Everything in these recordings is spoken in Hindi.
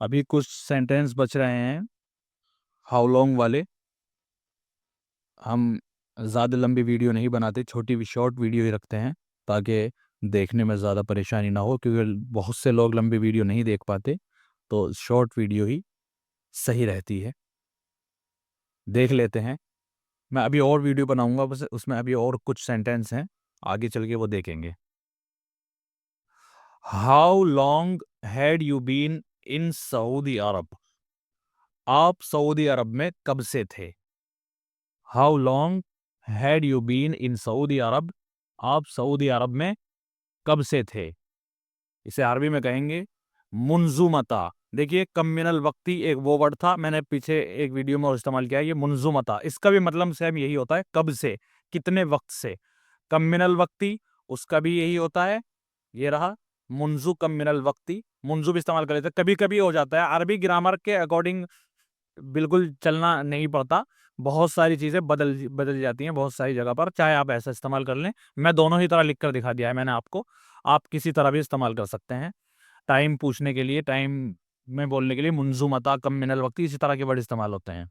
अभी कुछ सेंटेंस बच रहे हैं हाउ लॉन्ग वाले। हम ज़्यादा लंबी वीडियो नहीं बनाते, छोटी शॉर्ट वीडियो ही रखते हैं ताकि देखने में ज़्यादा परेशानी ना हो, क्योंकि बहुत से लोग लंबी वीडियो नहीं देख पाते, तो शॉर्ट वीडियो ही सही रहती है। देख लेते हैं। मैं अभी और वीडियो बनाऊंगा, बस उसमें अभी और कुछ सेंटेंस हैं, आगे चल के वो देखेंगे। How long had you been in Saudi Arabia? आप सऊदी अरब में कब से थे? How long had you been in Saudi Arabia? आप सऊदी अरब में कब से थे? इसे अरबी में कहेंगे मुंजुमता। देखिए, कम मिनल वक्ती एक वो वर्ड था, मैंने पीछे एक वीडियो में और इस्तेमाल किया है, ये मुंजुमता। इसका भी मतलब सेम यही होता है, कब से, कितने वक्त से। कम मिनल वक्ती, उसका भी यही होता है, ये रहा मुंजू कम मिनल वक्ती। मुंजू भी इस्तेमाल कर लेते हैं, कभी कभी हो जाता है। अरबी ग्रामर के अकॉर्डिंग बिल्कुल चलना नहीं पड़ता, बहुत सारी चीजें बदल बदल जाती हैं बहुत सारी जगह पर, चाहे आप ऐसा इस्तेमाल कर लें। मैं दोनों ही तरह लिख कर दिखा दिया है मैंने आपको, आप किसी तरह भी इस्तेमाल कर सकते हैं। टाइम पूछने के लिए, टाइम में बोलने के लिए मुंजू मता कम मिनल वक्ती, इसी तरह के वर्ड इस्तेमाल होते हैं।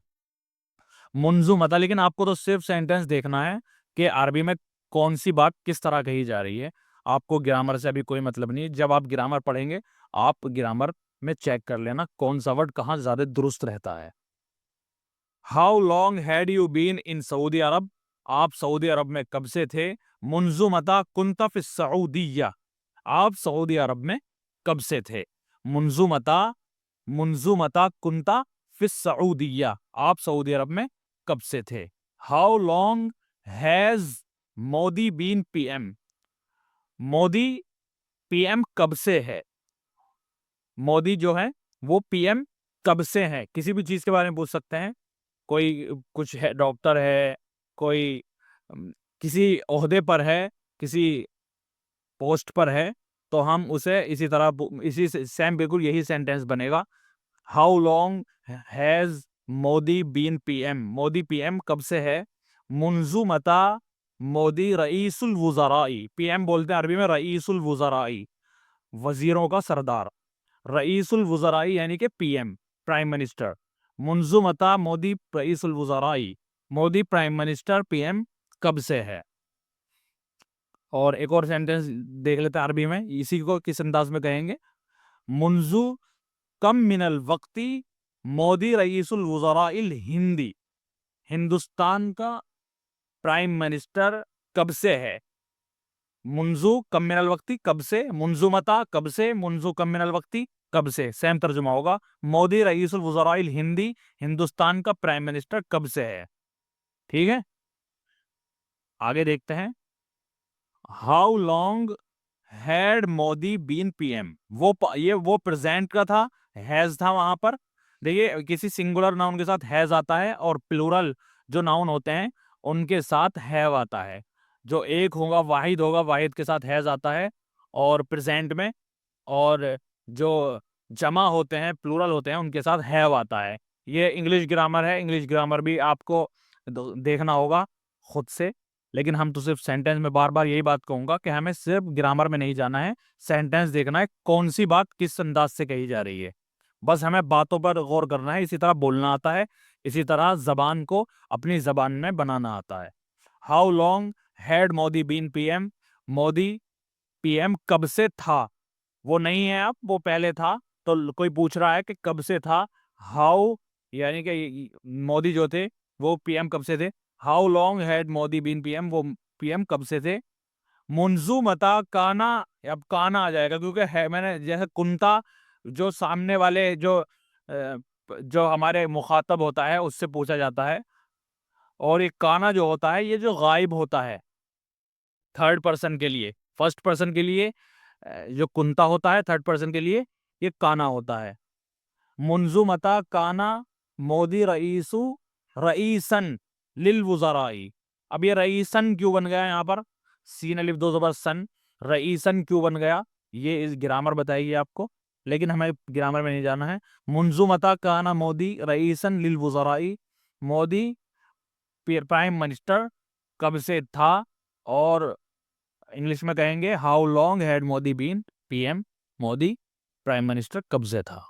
मुंजू मता, लेकिन आपको तो सिर्फ सेंटेंस देखना है कि अरबी में कौन सी बात किस तरह कही जा रही है। आपको ग्रामर से अभी कोई मतलब नहीं है। जब आप ग्रामर पढ़ेंगे, आप ग्रामर में चेक कर लेना कौन सा वर्ड कहाँ ज्यादा दुरुस्त रहता है। How long had you been in Saudi Arabia? आप सऊदी अरब में कब से थे? मुंजु मता कुंता फिस सऊदीया? आप सऊदी अरब में कब से थे? मुंजु मता कुंता फिस सऊदीया? आप सऊदी अरब में कब से थे? How long has Modi been PM? Modi PM कब से है? मोदी जो है वो पीएम कब से है? किसी भी चीज के बारे में पूछ सकते हैं। कोई कुछ है, डॉक्टर है, कोई किसी ओहदे पर है, किसी पोस्ट पर है, तो हम उसे इसी तरह, इसी सेम बिल्कुल यही सेंटेंस बनेगा। How long has Modi been PM? Modi PM कब से है? मुंजू मता मोदी रईसुल वुज़राई? पीएम बोलते हैं अरबी में रईसुल वुज़राई, वजीरों का सरदार। रईसुल वुज़राई यानी कि पीएम, प्राइम मिनिस्टर। मुंजू मता मोदी रईसुल वुज़राई? मोदी प्राइम मिनिस्टर पीएम कब से है? और एक और सेंटेंस देख लेते हैं अरबी में, इसी को किस अंदाज में कहेंगे। मुंजू कम मिनल वक्ती मोदी रईसुल वुज़राइल हिंदी? हिंदुस्तान का प्राइम मिनिस्टर कब से है? मुंजू कम मिनल वक्ती कब से, मुंजू मता कब से, मुंजू कम मिनल वक्ती कब से, सेम तर्जुमा होगा। मोदी रईसुल वुज़राइल हिंदी, हिंदुस्तान का प्राइम मिनिस्टर कब से है? ठीक है, आगे देखते हैं। How long had Modi been PM? ये वो प्रेजेंट का था, हैज था वहां पर। देखिए, किसी सिंगुलर नाउन के साथ हैज आता है, और प्लूरल जो नाउन होते हैं उनके साथ हैव आता है। जो एक होगा वाहिद होगा, वाहिद के साथ हैज आता है और प्रेजेंट में, और जो जमा होते हैं, प्लूरल होते हैं, उनके साथ हैव आता है। ये इंग्लिश ग्रामर है, इंग्लिश ग्रामर भी आपको देखना होगा खुद से। लेकिन हम तो सिर्फ सेंटेंस में, बार बार यही बात कहूंगा कि हमें सिर्फ ग्रामर में नहीं जाना है, सेंटेंस देखना है कौन सी बात किस अंदाज से कही जा रही है। बस हमें बातों पर गौर करना है। इसी तरह बोलना आता है, इसी तरह जबान को अपनी जबान में बनाना आता है। How long had Modi been PM? Modi PM कब से था? वो नहीं है अब, वो पहले था। तो कोई पूछ रहा है कि कब से था। हाउ यानी कि मोदी जो थे वो पीएम कब से थे। How long had Modi been PM? वो पीएम कब से थे। मुंजू मता काना, अब काना आ जाएगा क्योंकि है, मैंने जैसे कुंता जो सामने वाले जो हमारे मुखातब होता है उससे पूछा जाता है, और ये काना जो होता है ये जो गायब होता है थर्ड पर्सन के लिए। फर्स्ट पर्सन के लिए जो कुंता होता है, थर्ड पर्सन के लिए ये काना होता है। मुंजू मता काना मोदी रईसू रईसन लिल वुज़राई? अब ये रईसन क्यों बन गया यहाँ पर, सीन अलिफ दो जबर सन, रईसन क्यों बन गया, ये इस ग्रामर बताएगी आपको, लेकिन हमें ग्रामर में नहीं जाना है। मुंजू मता काना मोदी रईसन लिल वुज़राई? मोदी प्राइम मिनिस्टर कब से था? और इंग्लिश में कहेंगे how long had Modi been PM? Modi prime minister कब से था?